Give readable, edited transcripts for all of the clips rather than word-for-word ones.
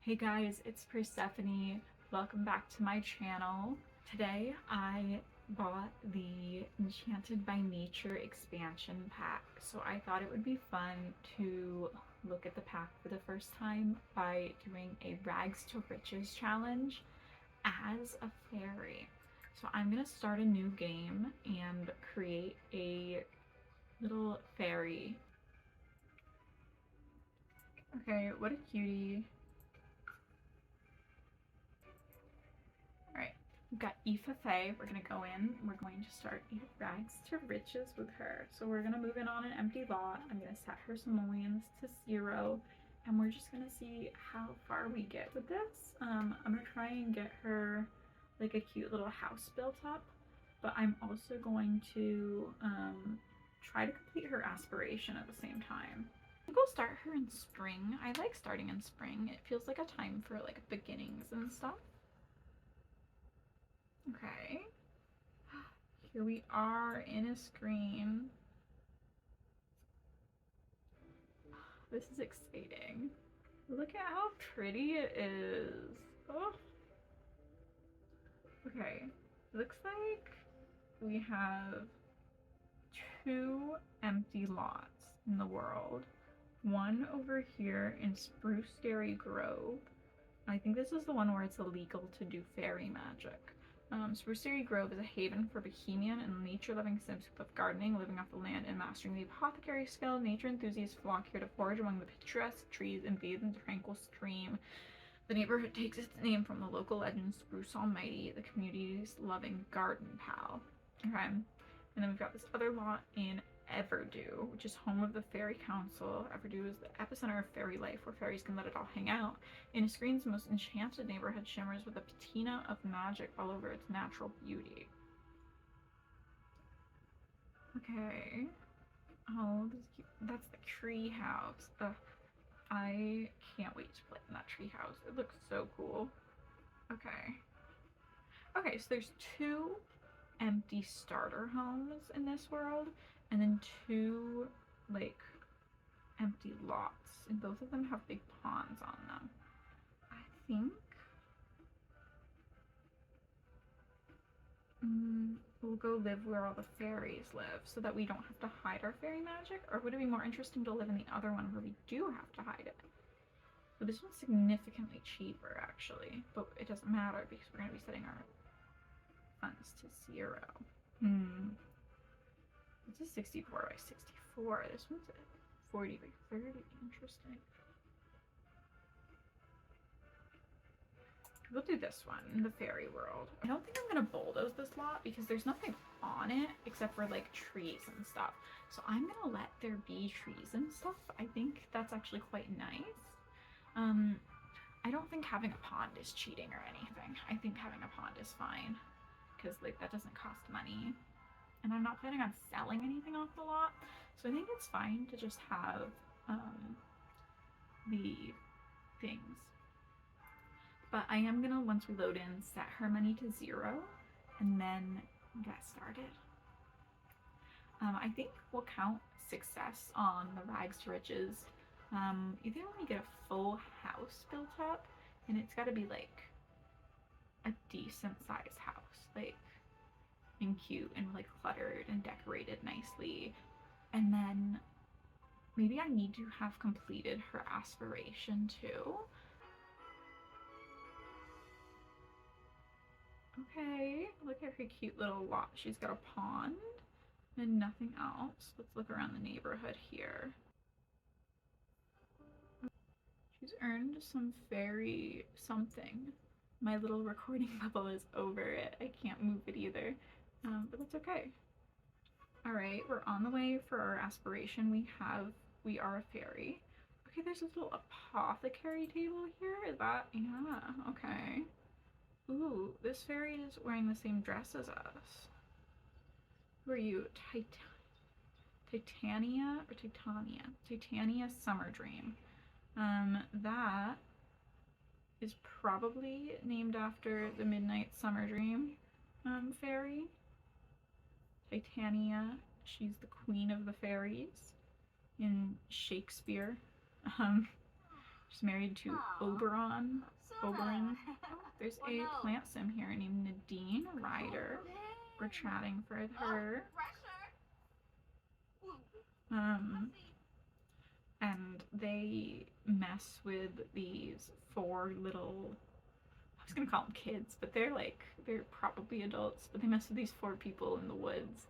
Hey guys, it's Persephone. Welcome back to my channel. Today I bought the Enchanted by Nature expansion pack, so I thought it would be fun to look at the pack for the first time by doing a rags to riches challenge as a fairy. So I'm gonna start a new game and create a little fairy. Okay, what a cutie. Alright, we've got Aoife Faye. We're going to go in. We're going to start rags to riches with her. So we're going to move in on an empty lot. I'm going to set her simoleons to 0. And we're just going to see how far we get with this. I'm going to try and get her like a cute little house built up. But I'm also going to try to complete her aspiration at the same time. I think we'll start her in spring. I like starting in spring. It feels like a time for like beginnings and stuff. Okay. Here we are in a screen. This is exciting. Look at how pretty it is. Oh. Okay. Looks like we have 2 empty lots in the world. One over here in Spruce Grove. I think this is the one where it's illegal to do fairy magic. Spruce Grove is a haven for bohemian and nature-loving sims who love gardening, living off the land, and mastering the apothecary skill. Nature enthusiasts flock here to forage among the picturesque trees and bathe in the tranquil stream. The neighborhood takes its name from the local legend Spruce Almighty, the community's loving garden pal. Okay, and then we've got this other lot in Everdew, which is home of the Fairy Council. Everdew is the epicenter of fairy life, where fairies can let it all hang out. In a screen's most enchanted neighborhood shimmers with a patina of magic all over its natural beauty. Okay. Oh, this is cute. That's the tree house. Ugh. I can't wait to play in that tree house. It looks so cool. Okay. Okay, so there's 2 empty starter homes in this world, and then 2 like empty lots, and both of them have big ponds on them. I think we'll go live where all the fairies live so that we don't have to hide our fairy magic. Or would it be more interesting to live in the other one where we do have to hide it? But this one's significantly cheaper actually, but it doesn't matter because we're going to be setting our funds to 0. It's a 64 by 64. This one's a 40 by 30. Interesting. We'll do this one in the fairy world. I don't think I'm gonna bulldoze this lot because there's nothing on it except for like trees and stuff. So I'm gonna let there be trees and stuff. I think that's actually quite nice. I don't think having a pond is cheating or anything. I think having a pond is fine because like that doesn't cost money. And I'm not planning on selling anything off the lot. So I think it's fine to just have the things. But I am gonna, once we load in, set her money to 0 and then get started. I think we'll count success on the rags to riches. Either when we get a full house built up, and it's gotta be like a decent sized house, like and cute and like cluttered and decorated nicely. And then maybe I need to have completed her aspiration too. Okay, look at her cute little lot. She's got a pond and nothing else. Let's look around the neighborhood here. She's earned some fairy something. My little recording bubble is over it. I can't move it either, but that's okay. All right, we're on the way for our aspiration. We are a fairy. Okay, there's this little apothecary table here. Is that, yeah, okay. Ooh, this fairy is wearing the same dress as us. Who are you? Titania or Titania? Titania Summer Dream. That is probably named after the Midnight Summer Dream fairy. Titania, she's the queen of the fairies in Shakespeare. She's married to Oberon. Oberon. Oh, there's a plant sim here named Nadine Ryder. We're chatting with her. And they mess with these four little, I was gonna call them kids, but they're probably adults, but they mess with these four people in the woods.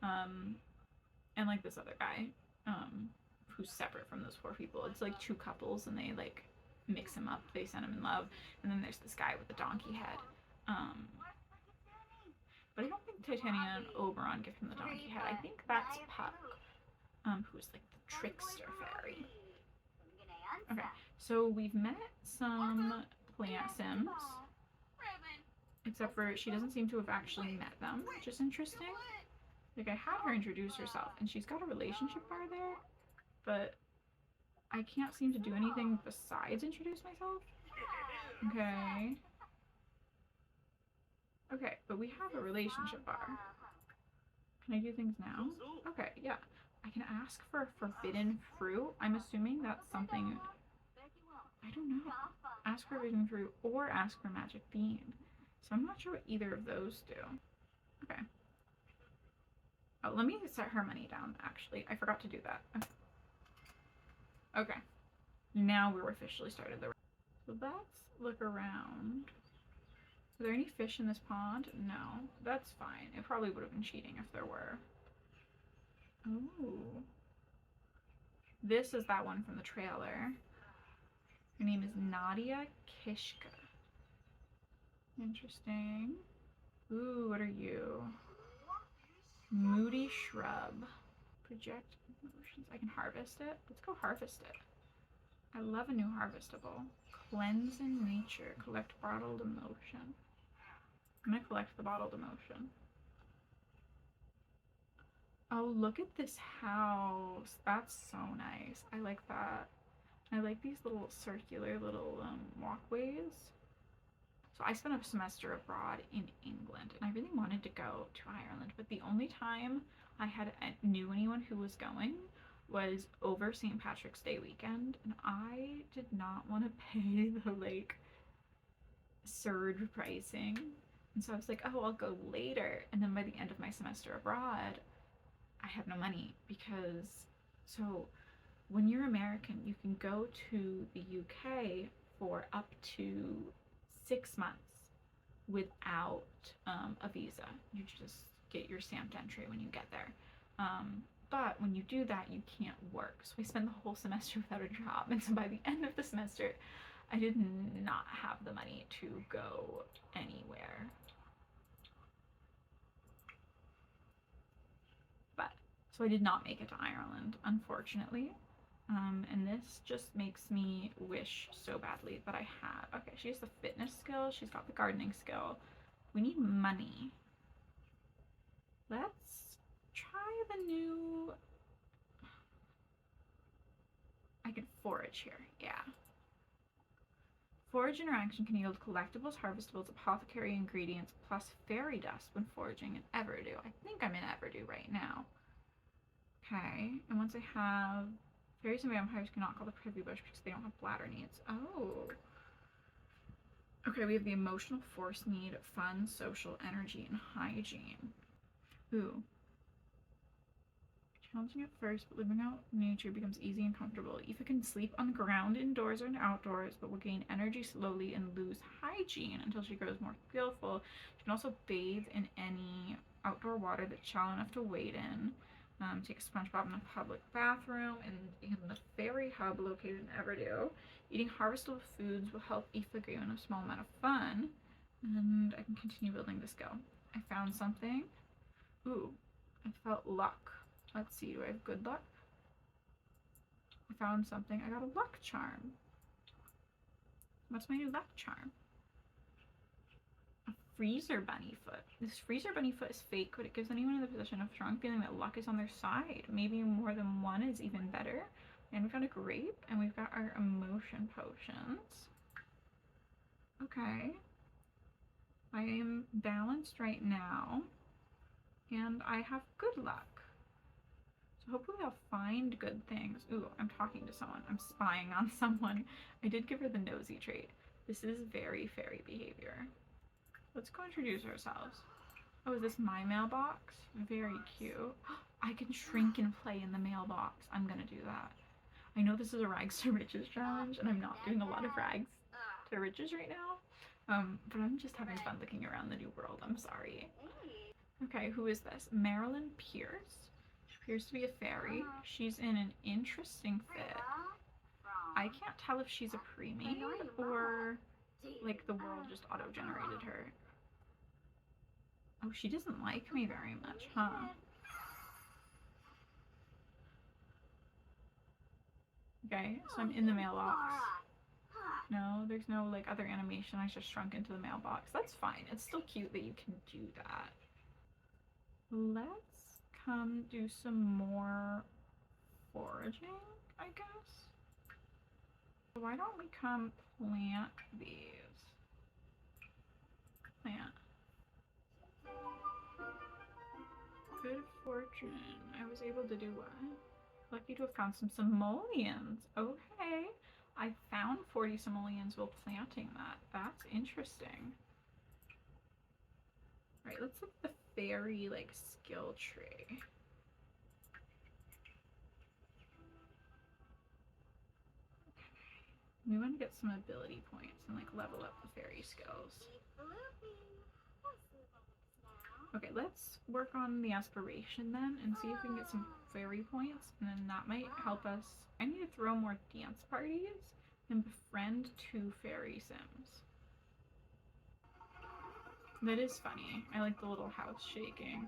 And like this other guy, who's separate from those four people. It's like two couples and they like mix him up, they send him in love. And then there's this guy with the donkey head. But I don't think Titania and Oberon give him the donkey head. I think that's Puck, who's like the trickster fairy. Okay, so we've met some plant sims, except for she doesn't seem to have actually met them, which is interesting. Like, I had her introduce herself, and she's got a relationship bar there, but I can't seem to do anything besides introduce myself. Okay. Okay, but we have a relationship bar. Can I do things now? Okay, yeah. I can ask for a forbidden fruit. I'm assuming that's something, I don't know. Ask for a forbidden fruit or ask for a magic bean. So I'm not sure what either of those do. Okay. Oh, let me set her money down, actually. I forgot to do that. Okay. Now we're officially started the... So let's look around. Are there any fish in this pond? No. That's fine. It probably would have been cheating if there were. Ooh. This is that one from the trailer. Her name is Nadia Kishka. Interesting. Ooh, what are you? Moody shrub. Project emotions. I can harvest it. Let's go harvest it. I love a new harvestable. Cleanse in nature. Collect bottled emotion. I'm gonna collect the bottled emotion. Oh, look at this house. That's so nice. I like that. I like these little circular little walkways. So I spent a semester abroad in England, and I really wanted to go to Ireland, but the only time I knew anyone who was going was over St. Patrick's Day weekend, and I did not want to pay the like surge pricing. And so I was like, oh, I'll go later. And then by the end of my semester abroad, I had no money because, so when you're American, you can go to the UK for up to 6 months without a visa. You just get your stamped entry when you get there. But when you do that, you can't work. So I spent the whole semester without a job. And so by the end of the semester, I did not have the money to go anywhere. But, so I did not make it to Ireland, unfortunately. And this just makes me wish so badly that I had. Okay, she has the fitness skill. She's got the gardening skill. We need money. Let's try the new... I can forage here. Yeah. Forage interaction can yield collectibles, harvestables, apothecary ingredients, plus fairy dust when foraging in Everdew. I think I'm in Everdew right now. Okay, and once I have... Fairies and vampires cannot call the privy bush because they don't have bladder needs. Oh. Okay, we have the emotional force need, fun, social, energy, and hygiene. Ooh. Challenging at first, but living out in nature becomes easy and comfortable. Aoife can sleep on the ground, indoors, or outdoors, but will gain energy slowly and lose hygiene until she grows more skillful. She can also bathe in any outdoor water that's shallow enough to wade in. Take a SpongeBob in a public bathroom and in the fairy hub located in Everdew. Eating harvestable foods will help Aoife gain a small amount of fun, and I can continue building the skill. I found something. Ooh, I felt luck. Let's see, do I have good luck? I found something. I got a luck charm. What's my new luck charm? A freezer bunny foot. This freezer bunny foot is fake, but it gives anyone in the possession of a strong feeling that luck is on their side. Maybe more than one is even better. And we found a grape, and we've got our emotion potions. Okay. I am balanced right now, and I have good luck. So hopefully I'll find good things. Ooh, I'm talking to someone. I'm spying on someone. I did give her the nosy trait. This is very fairy behavior. Let's go introduce ourselves. Oh, is this my mailbox? Very cute. I can shrink and play in the mailbox. I'm gonna do that. I know this is a rags to riches challenge, and I'm not doing a lot of rags to riches right now. But I'm just having fun looking around the new world. I'm sorry. Okay, who is this? Marilyn Pierce. She appears to be a fairy. She's in an interesting fit. I can't tell if she's a pre-made or like the world just auto-generated her. Oh, she doesn't like me very much, huh? Okay, so I'm in the mailbox. No, there's no like other animation. I just shrunk into the mailbox. That's fine. It's still cute that you can do that. Let's come do some more foraging, I guess. Why don't we come plant these? Plant. Good fortune. I was able to do what? Lucky to have found some simoleons. Okay. I found 40 simoleons while planting that. That's interesting. Right, let's look at the fairy like skill tree. We want to get some ability points and like level up the fairy skills. Okay, let's work on the aspiration then and see if we can get some fairy points, and then that might help us. I need to throw more dance parties and befriend 2 fairy sims. That is funny. I like the little house shaking.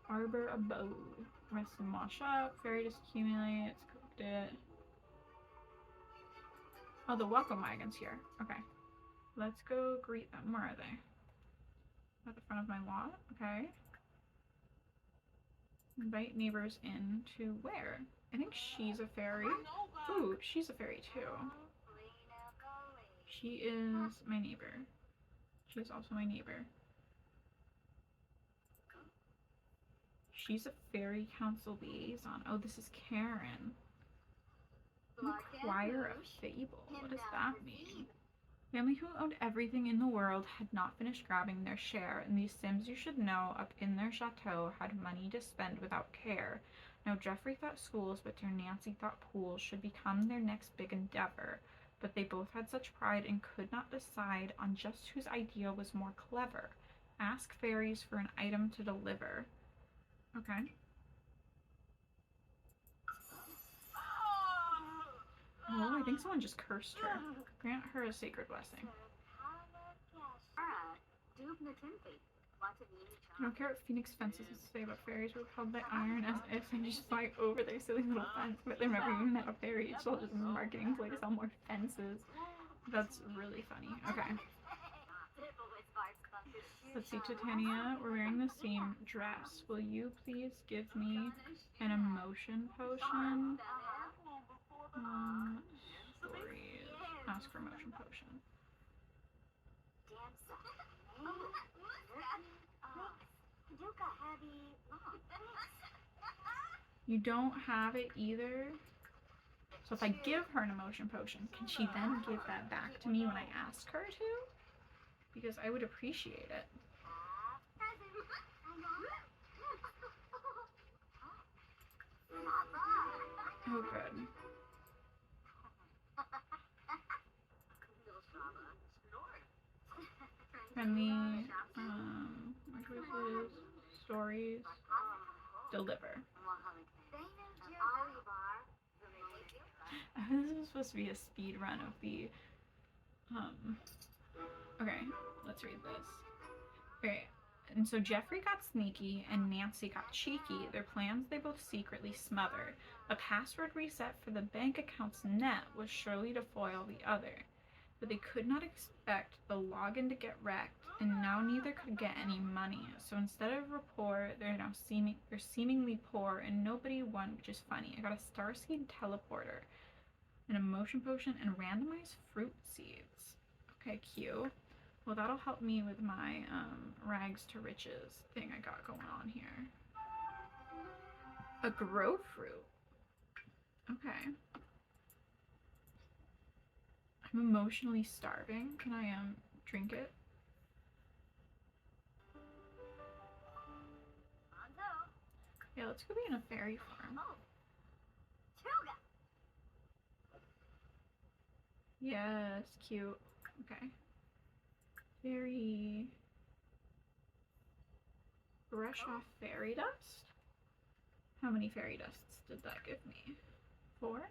Arbor abode. Rest and wash up. Fairy just accumulates. Cooked it. Oh, the welcome wagon's here. Okay. Let's go greet them. Where are they? At the front of my lot. Okay. Invite neighbors in to where? I think she's a fairy. Ooh, she's a fairy too. She is my neighbor. She is also my neighbor. She's a fairy council liaison. Oh, this is Karen. Inquire a fable. What does that mean? Family who owned everything in the world had not finished grabbing their share, and these Sims you should know up in their chateau had money to spend without care. Now Jeffrey thought schools, but dear Nancy thought pools should become their next big endeavor. But they both had such pride and could not decide on just whose idea was more clever. Ask fairies for an item to deliver. Okay. Oh, I think someone just cursed her. Grant her a sacred blessing. I don't care what Phoenix fences say about fairies were held by iron as if and just fly over their silly little fence, but they never even met a fairy. It's all just a marketing play to sell more fences. That's really funny. Okay. Let's see, Titania, we're wearing the same dress. Will you please give me an emotion potion? Stories. Ask for emotion potion. You don't have it either. So if I give her an emotion potion, can she then give that back to me when I ask her to? Because I would appreciate it. Oh, good. Friendly, my choices, stories, deliver. This is supposed to be a speed run of the, okay, let's read this. Okay, and so Jeffrey got sneaky and Nancy got cheeky. Their plans they both secretly smothered. A password reset for the bank account's net was surely to foil the other. But they could not expect the login to get wrecked, and now neither could get any money. So instead of rapport, they're now seemingly poor, and nobody won, which is funny. I got a starseed teleporter, an emotion potion, and randomized fruit seeds. Okay, cute. Well, that'll help me with my rags to riches thing I got going on here. A grow fruit. Okay. I'm emotionally starving. Can I drink it? Yeah, let's go be in a fairy farm. Yes, cute. Okay. Fairy. Brush off fairy dust? How many fairy dusts did that give me? 4?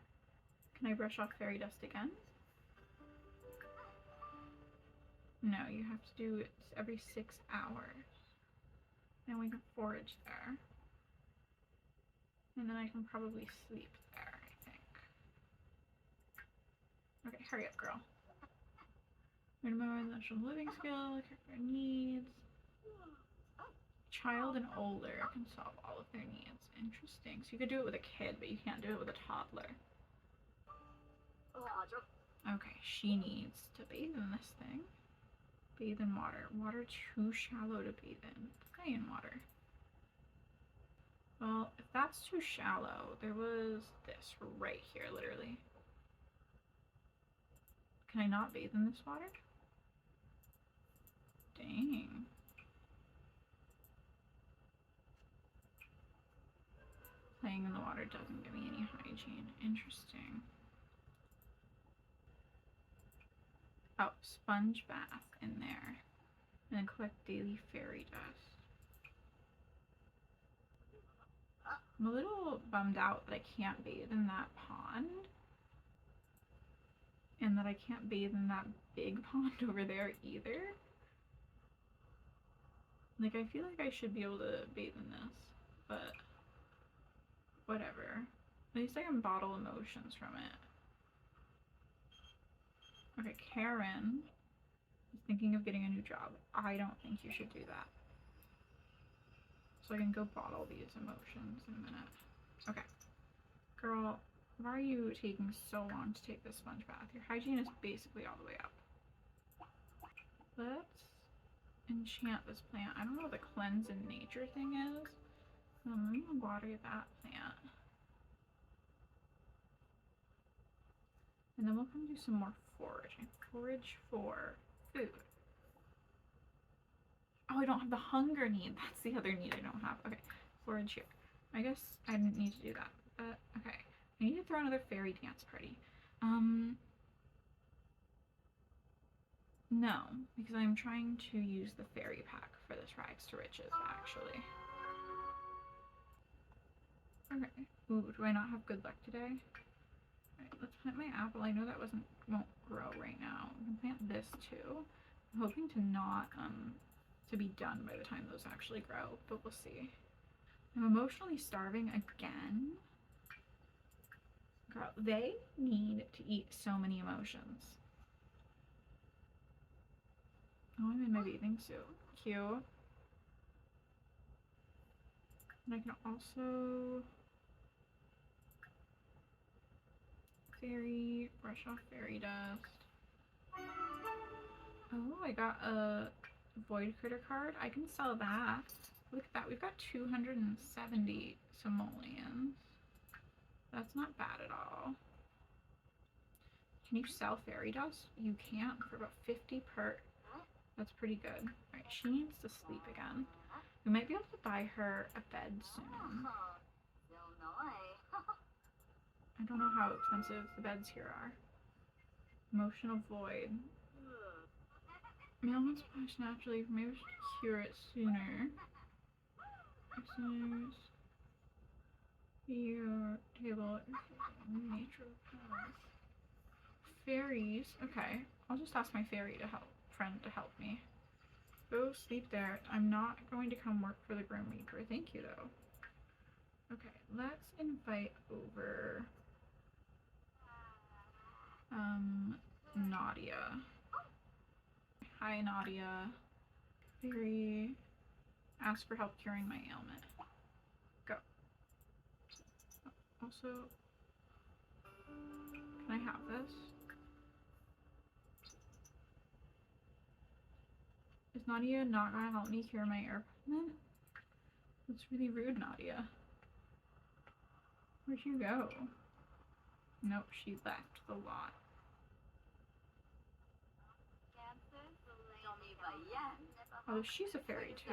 Can I brush off fairy dust again? No, you have to do it every 6 hours. And we can forage there. And then I can probably sleep there, I think. Okay, hurry up, girl. Remember the national living skill, character needs. Child and older can solve all of their needs. Interesting. So you could do it with a kid, but you can't do it with a toddler. Okay, she needs to bathe in this thing. Bathe in water. Water too shallow to bathe in. Stay in water. Well, if that's too shallow, there was this right here, literally. Can I not bathe in this water? Dang. Playing in the water doesn't give me any hygiene. Interesting. Oh, sponge bath in there. And then collect daily fairy dust. I'm a little bummed out that I can't bathe in that pond. And that I can't bathe in that big pond over there either. Like, I feel like I should be able to bathe in this, but whatever. At least I can bottle emotions from it. Okay, Karen is thinking of getting a new job. I don't think you should do that. So I can go bottle these emotions in a minute. Okay. Girl, why are you taking so long to take this sponge bath? Your hygiene is basically all the way up. Let's enchant this plant. I don't know what the cleanse in nature thing is. I'm gonna water that plant. And then we'll come do some more foraging. Forage for food. Oh, I don't have the hunger need. That's the other need I don't have. Okay, forage here. I guess I didn't need to do that. But, okay. I need to throw another fairy dance party. No, because I'm trying to use the fairy pack for this Rags to Riches, actually. Okay. Ooh, do I not have good luck today? Alright, let's plant my apple. I know that won't grow right now. I can plant this too. I'm hoping to not, to be done by the time those actually grow, but we'll see. I'm emotionally starving again. Girl, they need to eat so many emotions. Oh, I'm in my bathing suit. Cute. And I can also brush off fairy dust. Oh, I got a void critter card. I can sell that. Look at that. We've got 270 simoleons. That's not bad at all. Can you sell fairy dust? You can for about 50 per. That's pretty good. Alright, she needs to sleep again. We might be able to buy her a bed soon. I don't know how expensive the beds here are. Emotional void. Mailman splash naturally. Maybe we should cure it sooner. Listeners. Your table. Nature of health. Fairies. Okay. I'll just ask my fairy friend to help me. Go sleep there. I'm not going to come work for the Grim Reaper. Thank you, though. Okay, let's invite over Nadia. Hi, Nadia. Fairy. Ask for help curing my ailment. Go. Also, can I have this? Is Nadia not gonna help me cure my air problem? That's really rude, Nadia. Where'd you go? Nope, she left the lot. Oh, she's a fairy too.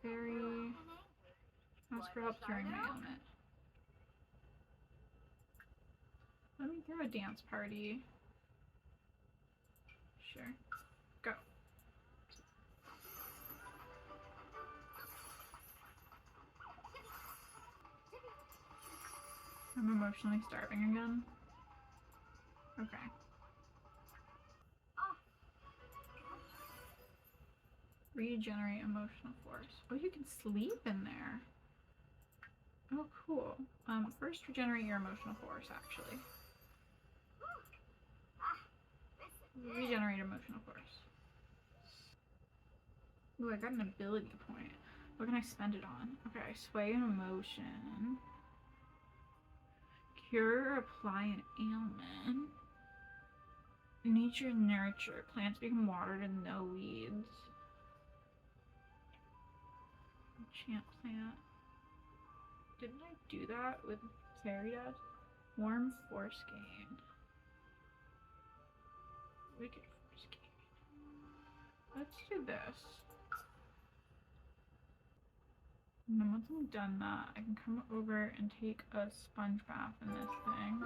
Fairy. Ask for help curing my ailment. Let me throw a dance party. Sure. Go. I'm emotionally starving again. Okay. Regenerate emotional force. Oh, you can sleep in there. Oh, cool. First regenerate your emotional force, actually. Regenerate emotional force. Ooh, I got an ability point. What can I spend it on? Okay, sway an emotion. Cure or apply an ailment. Nature and nurture. Plants become watered and no weeds. Enchant plant. Didn't I do that with fairy dust? Warm force gain. Wicked force gain. Let's do this. And then once I'm done that, I can come over and take a sponge bath in this thing.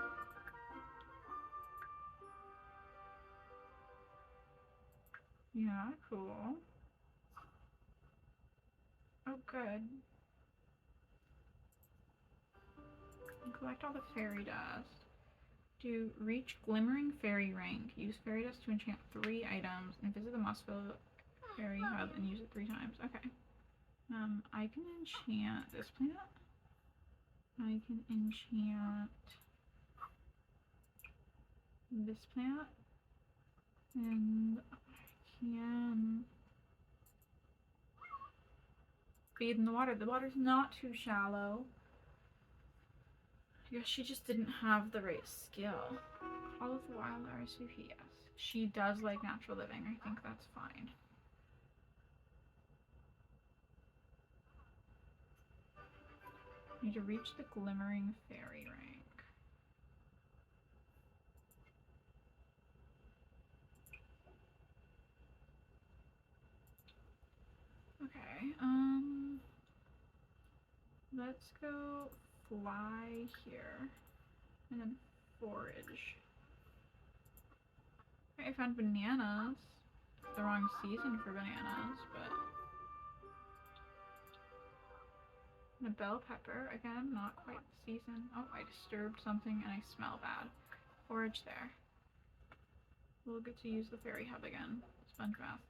Yeah, cool. Oh, good. And collect all the fairy dust. To reach glimmering fairy rank, use fairy dust to enchant 3 items and visit the Mossville Fairy Hub and use it 3 times. Okay. I can enchant this plant. I can enchant this plant. And I can bathe in the water. The water's not too shallow. I guess she just didn't have the right skill. All of the wild RSVP, yes. She does like natural living. I think that's fine. Need to reach the glimmering fairy rank. Okay, let's go fly here and then forage. Okay, I found bananas. The wrong season for bananas, but and a bell pepper, again, not quite the season. Oh, I disturbed something and I smell bad. Forage there. We'll get to use the fairy hub again. Sponge bath.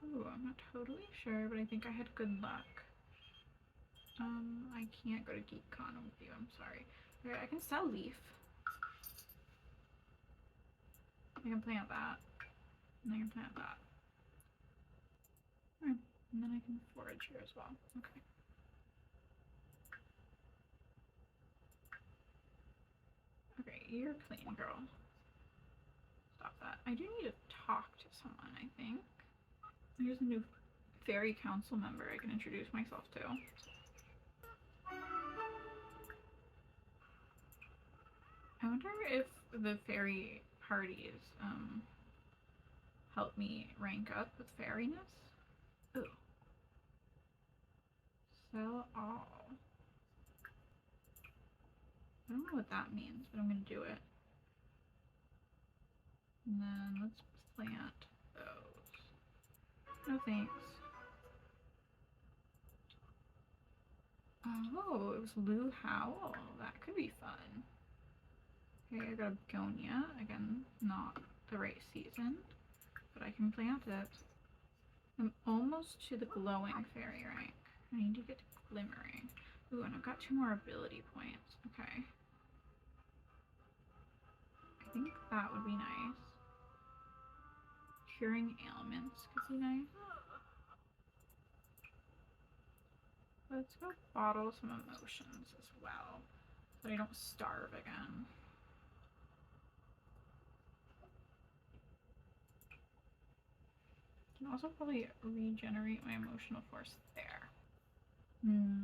Ooh, I'm not totally sure, but I think I had good luck. I can't go to GeekCon with you, I'm sorry. Okay, I can sell leaf. I can plant that. And I can plant that. And then I can forage here as well. Okay. Okay, you're clean, girl. Stop that. I do need to talk to someone, I think. Here's a new fairy council member I can introduce myself to. I wonder if the fairy parties help me rank up with fairiness. Ooh. Sell all. I don't know what that means, but I'm gonna do it. And then let's plant those. No thanks. Oh, it was Lou Howell. That could be fun. Okay, I got a begonia. Again, not the right season, but I can plant it. I'm almost to the glowing fairy rank. I need to get to glimmering. Ooh, and I've got 2 more ability points. Okay. I think that would be nice. Curing ailments could be nice. Let's go bottle some emotions as well, so I don't starve again. can also probably regenerate my emotional force there.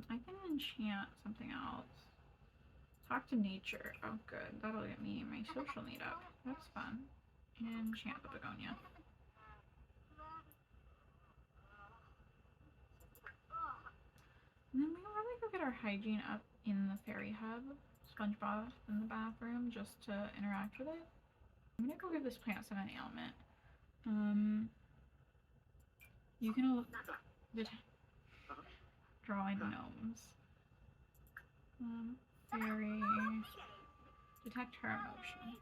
I can enchant something else. Talk to nature. Oh, good. That'll get me my social need up. That's fun. Enchant the begonia. And then we can probably go get our hygiene up in the fairy hub. SpongeBob in the bathroom just to interact with it. I'm gonna go give this plant some ailment. You can drawing gnomes. Fairy. Detect her emotion.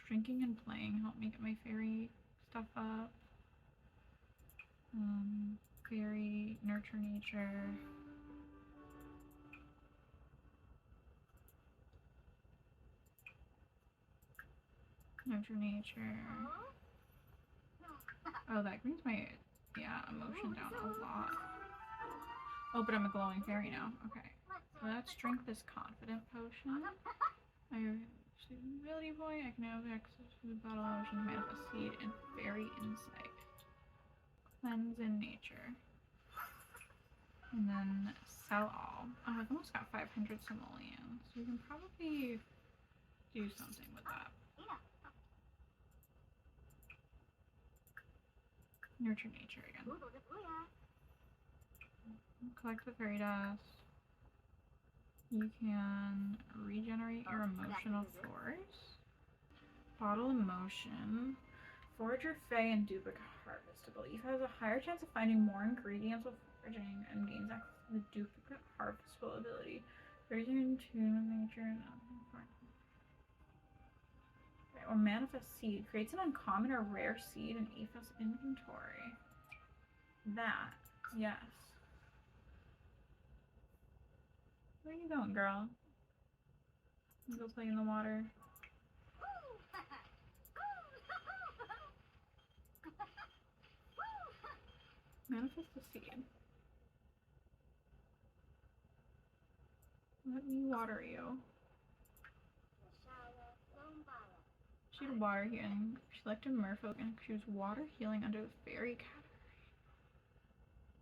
Drinking and playing help me get my fairy stuff up. Fairy, nurture nature. Nurture nature. Oh, that brings my, emotion down a lot. Oh, but I'm a glowing fairy now. Okay. Let's drink this confident potion. Ability point. I can have access to the battle emotions, manifest seed, and fairy insight. Cleanse in nature. And then sell all. Oh, I've almost got 500 simoleons. So we can probably do something with that. Nurture nature again. Collect the fairy dust. You can regenerate your emotional force. Bottle emotion. Forager, Fey, and duplicate harvestable. Eve has a higher chance of finding more ingredients with foraging and gains access to the duplicate harvestable ability. Raising in tune with nature and or manifest seed. Creates an uncommon or rare seed in Aoife's inventory. That, yes. Where are you going, girl? You go play in the water. Manifest the seed. Let me water you. She had water healing. She selected merfolk and she was water healing under the fairy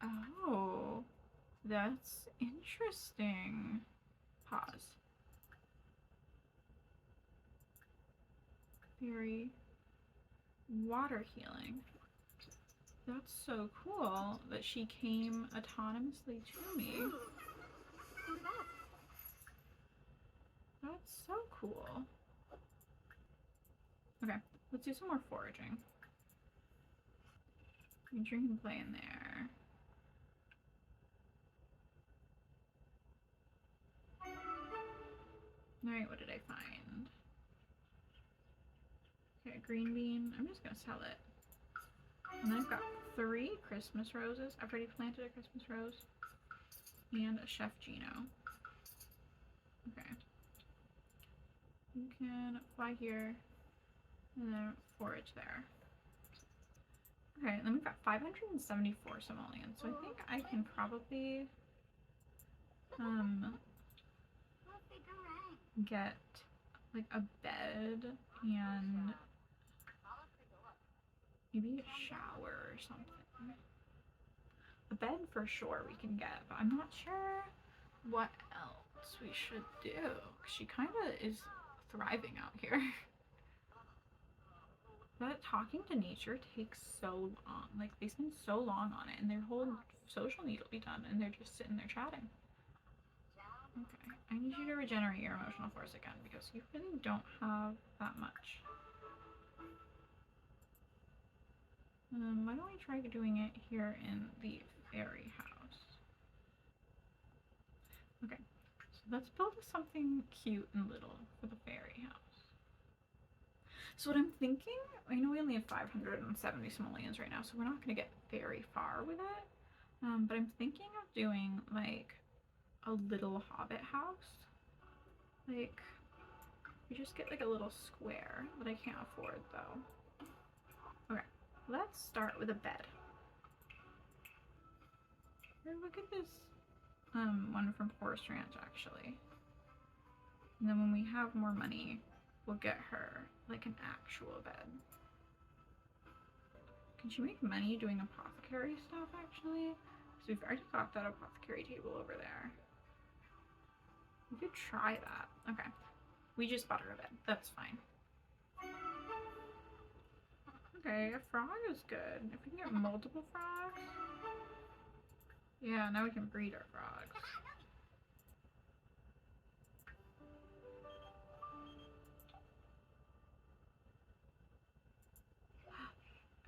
category. Oh, that's interesting. Pause. Fairy water healing. That's so cool that she came autonomously to me. That's so cool. Okay, let's do some more foraging. You drink and play in there. Alright, what did I find? Okay, green bean. I'm just gonna sell it. And I've got 3 Christmas roses. I've already planted a Christmas rose. And a Chef Gino. Okay. You can fly here. And then forage there. Okay, and then we've got 574 simoleons. So I think I can probably get like a bed and maybe a shower or something. A bed for sure we can get, but I'm not sure what else we should do. She kind of is thriving out here. But talking to nature takes so long. Like, they spend so long on it, and their whole social need will be done, and they're just sitting there chatting. Okay, I need you to regenerate your emotional force again, because you really don't have that much. Why don't we try doing it here in the fairy house? Okay, so let's build something cute and little for the fairy house. So what I'm thinking, I know we only have 570 simoleons right now, so we're not going to get very far with it. But I'm thinking of doing like a little hobbit house. Like, we just get like a little square that I can't afford though. Okay, let's start with a bed. Or look at this one from Forest Ranch actually. And then when we have more money, we'll get her like an actual bed. Can she make money doing apothecary stuff actually? So we've already got that apothecary table over there. We could try that. Okay. We just bought her a bed. That's fine. Okay, a frog is good. If we can get multiple frogs. Yeah, now we can breed our frogs.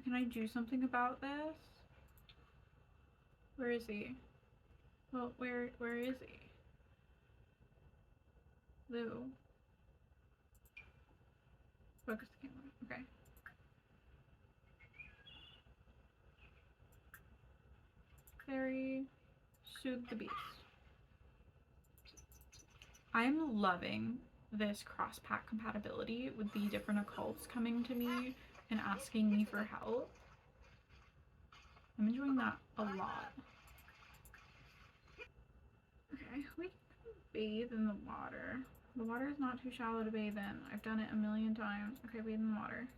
Can I do something about this? Where is he? Well, where is he? Lou. Focus the camera. Okay. Fairy. Soothe the beast. I am loving this cross-pack compatibility with the different occults coming to me and asking me for help. I'm enjoying that a lot. Okay, we can bathe in the water. The water is not too shallow to bathe in. I've done it a million times. Okay, bathe in the water.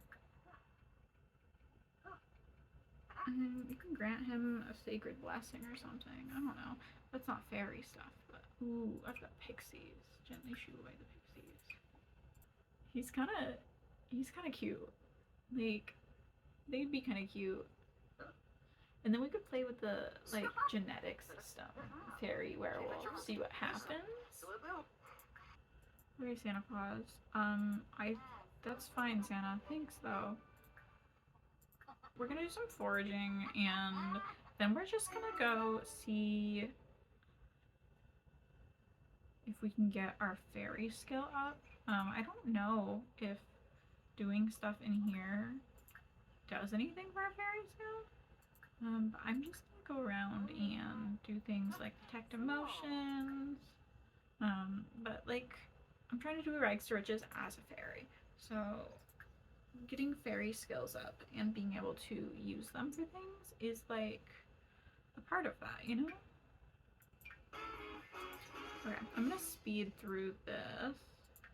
And you can grant him a sacred blessing or something. I don't know. That's not fairy stuff, but ooh, I've got pixies. Gently shoo away the pixies. He's kind of cute. Like, they'd be kind of cute. And then we could play with the like genetic system, fairy werewolf, see what happens. Okay, Santa Claus. That's fine, Santa. Thanks though. We're gonna do some foraging and then we're just gonna go see if we can get our fairy skill up. I don't know if doing stuff in here does anything for our fairy skill. But I'm just gonna go around and do things like detect emotions. But like, I'm trying to do rags to riches as a fairy. So getting fairy skills up and being able to use them for things is like a part of that, you know? Okay, I'm gonna speed through this.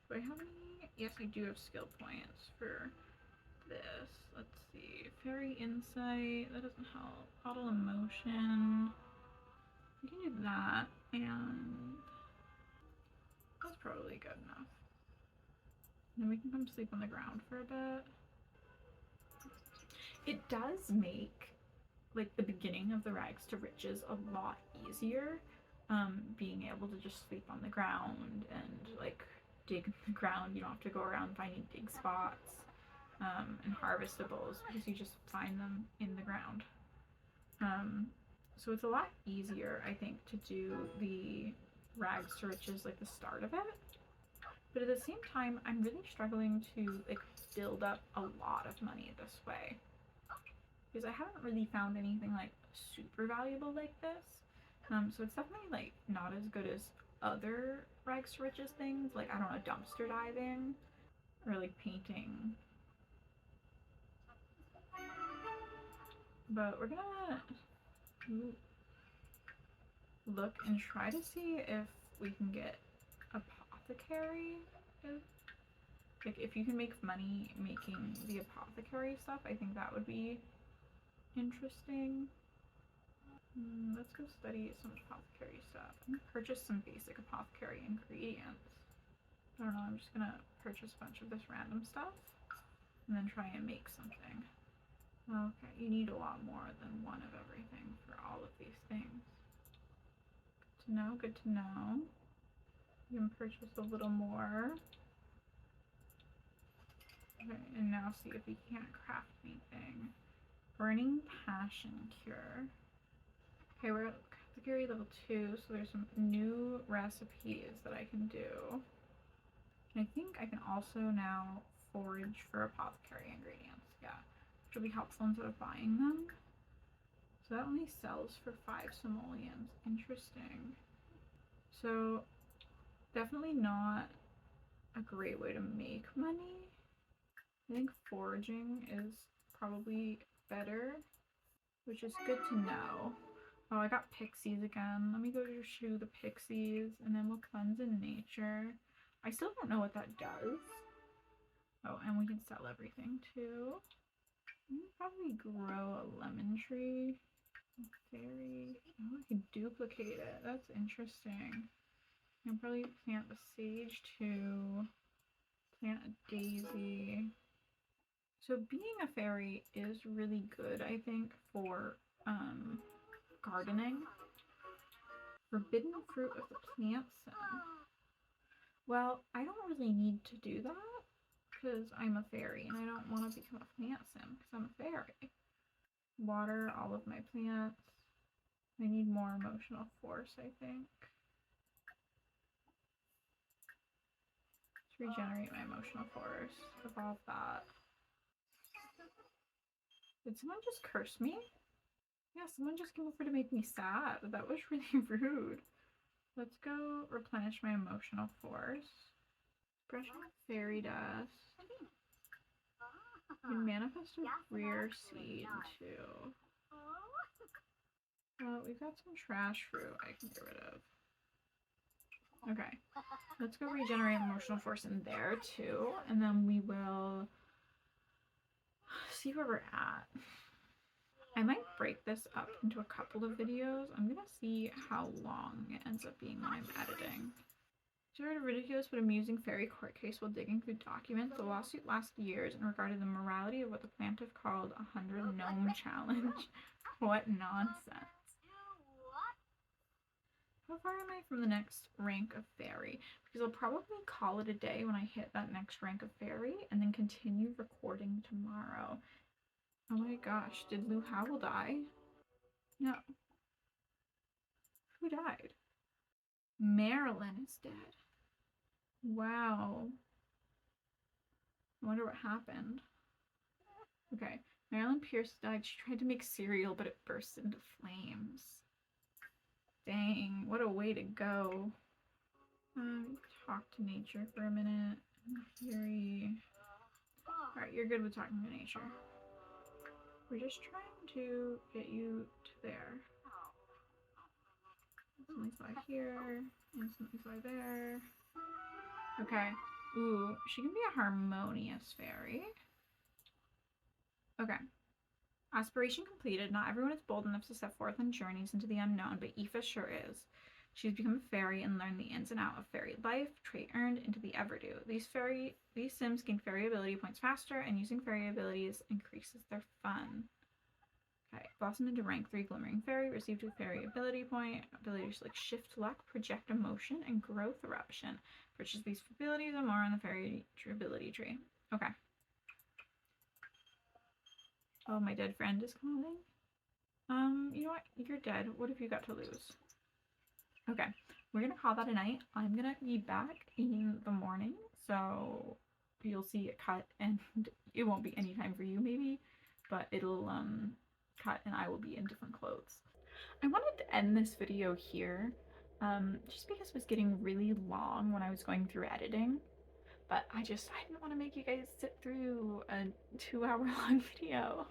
Do I have any? Yes, I do have skill points for this. Let's see. Fairy insight, that doesn't help. Bottle emotion. We can do that, and that's probably good enough. And then we can come sleep on the ground for a bit. It does make like the beginning of the rags to riches a lot easier. Being able to just sleep on the ground and like dig in the ground. You don't have to go around finding dig spots and harvestables because you just find them in the ground. So it's a lot easier, I think, to do the rags to riches like the start of it. But at the same time, I'm really struggling to like build up a lot of money this way because I haven't really found anything like super valuable like this. So it's definitely like not as good as other rags to riches things, like I don't know, dumpster diving or like painting. But we're gonna look and try to see if we can get apothecary. Like if you can make money making the apothecary stuff, I think that would be interesting. Let's go study some apothecary stuff. I'm gonna purchase some basic apothecary ingredients. I don't know, I'm just gonna purchase a bunch of this random stuff and then try and make something. Okay, you need a lot more than one of everything for all of these things. Good to know, good to know. You can purchase a little more. Okay, and now see if we can't craft anything. Burning Passion Cure. Okay, we're at apothecary level 2, so there's some new recipes that I can do. And I think I can also now forage for apothecary ingredients. Yeah, which will be helpful instead of buying them. So that only sells for 5 simoleons. Interesting. So definitely not a great way to make money. I think foraging is probably better, which is good to know. Oh, I got pixies again. Let me go shoo the pixies and then we'll cleanse in nature. I still don't know what that does. Oh, and we can sell everything too. We can probably grow a lemon tree. Fairy. Oh, I can duplicate it. That's interesting. I can probably plant the sage too. Plant a daisy. So being a fairy is really good, I think, for gardening. Forbidden fruit of the plant sim. Well, I don't really need to do that because I'm a fairy and I don't want to become a plant sim because I'm a fairy. Water all of my plants. I need more emotional force, I think. Let's regenerate my emotional force. Evolve that. Did someone just curse me? Yeah, someone just came over to make me sad. That was really rude. Let's go replenish my emotional force. Brush off fairy dust. You can manifest a rare seed too. We've got some trash fruit I can get rid of. Okay, let's go regenerate emotional force in there too, and then we will see where we're at. I might break this up into a couple of videos. I'm gonna see how long it ends up being when I'm editing. So I read a ridiculous but amusing fairy court case while digging through documents. The lawsuit lasted years and regarded the morality of what the plaintiff called a 100 gnome challenge. What nonsense. How far am I from the next rank of fairy? Because I'll probably call it a day when I hit that next rank of fairy and then continue recording tomorrow. Oh my gosh, did Lou Howell die? No. Who died? Marilyn is dead. Wow. I wonder what happened. Okay. Marilyn Pierce died. She tried to make cereal, but it burst into flames. Dang, what a way to go. Talk to nature for a minute. Fury. Alright, you're good with talking to nature. We're just trying to get you to there. Something fly here, and something fly there. Okay. Ooh, she can be a harmonious fairy. Okay. Aspiration completed. Not everyone is bold enough to set forth on journeys into the unknown, but Aoife sure is. She's become a fairy and learned the ins and outs of fairy life, trait earned into the Everdo. These sims gain fairy ability points faster, and using fairy abilities increases their fun. Okay, blossom into rank 3 glimmering fairy, received a fairy ability point, abilities like shift luck, project emotion, and growth eruption. Purchase these abilities and more on the fairy ability tree. Okay. Oh, my dead friend is calling. You know what? You're dead. What have you got to lose? Okay, we're gonna call that a night. I'm gonna be back in the morning, so you'll see it cut, and it won't be any time for you maybe, but it'll cut and I will be in different clothes. I wanted to end this video here, just because it was getting really long when I was going through editing, but I didn't want to make you guys sit through a 2-hour long video.